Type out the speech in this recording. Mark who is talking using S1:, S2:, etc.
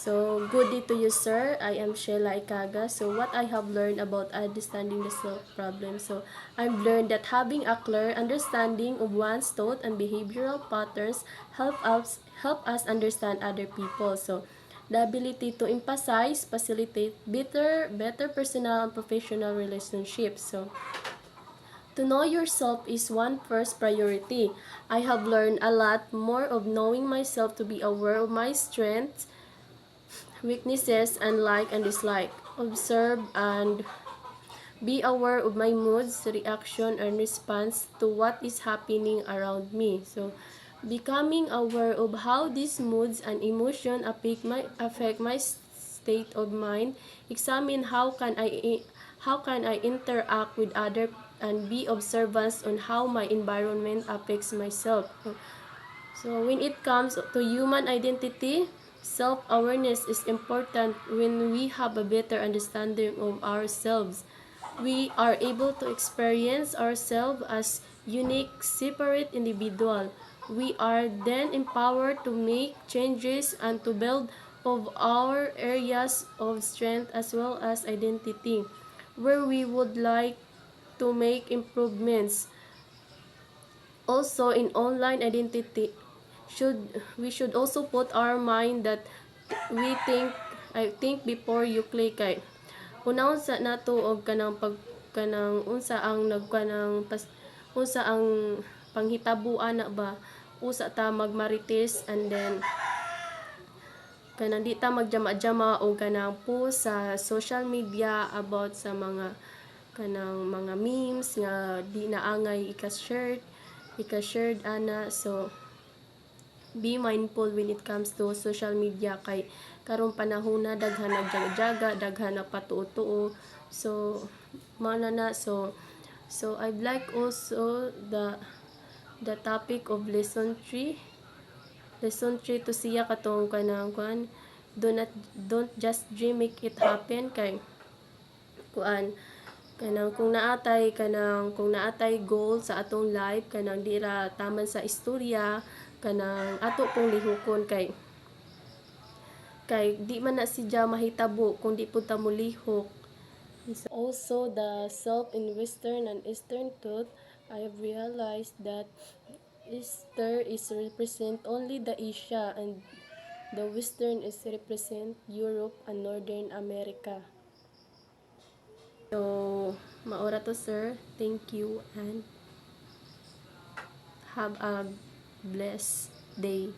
S1: So, good day to you, sir. I am Sheila Ikaga. So, what I have learned about understanding the self problem. So, I've learned that having a clear understanding of one's thought and behavioral patterns help us understand other people. So, the ability to emphasize, facilitate better personal and professional relationships. So, to know yourself is one first priority. I have learned a lot more of knowing myself to be aware of my strengths, weaknesses, and like and dislike. Observe and be aware of my moods, reaction, and response to what is happening around me. So, becoming aware of how these moods and emotions affect my state of mind. Examine how can I interact with others and be observant on how my environment affects myself. So when it comes to human identity, self-awareness is important. When we have a better understanding of ourselves, we are able to experience ourselves as unique, separate individual. We are then empowered to make changes and to build of our areas of strength as well as identity, where we would like to make improvements. Also, in online identity, we should also put our mind that we think I think before you click kay unahon sa nato og kanang kanang unsa ang nagkanang unsa ang panghitabuan na ba, usa ta magmarites, and then kanang di ta magjama-jama o kanang post sa social media about sa mga kanang mga memes nga di naangay ika-shared ana. So be mindful when it comes to social media kay karong panahon na daghan nagjaga-jaga, daghan nagpatuo-tuo. So mana na so I'd like also the topic of lesson 3. Lesson 3 to siya katong kanang kuan, don't just dream, make it happen. Kay kuan kanang kung naatay goal sa atong life, kanang di ra taman sa istorya, kanang ato pong lihokon kay di man na siya mahitabo kung di pud ta mo lihok. Also, the self in Western and Eastern thought, I have realized that Eastern is represent only the Asia, and the Western is represent Europe and Northern America. So, maora to, sir. Thank you and have a blessed day.